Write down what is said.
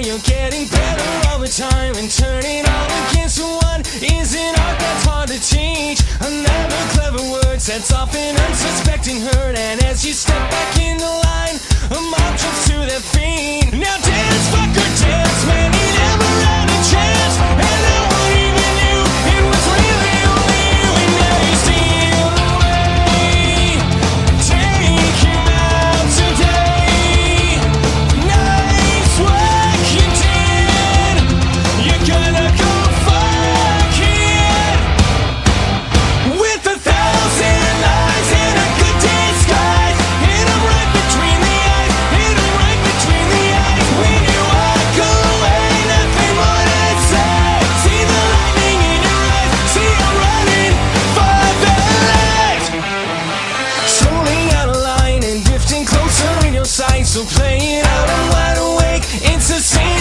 you're getting better all the time, and turning all against one is an art that's hard to teach. Another clever words that's often unsuspecting hurt, and as you step back in the line, a mob jumps to their feet. Now dance, fucker, dance, man, he never had a chance, and no one even knew it was really only you, and now you steal away. Take him out today. Nice work you did. You're gonna go fuck it with 1,000 lies and a good disguise. Hit 'em right between the eyes. Hit 'em right between the eyes. When you walk away, nothing more to say. See the lightning in your eyes. See you running for the light. Slowly out of line and drifting closer in your sight. So play it out, I'm wide awake. It's the same.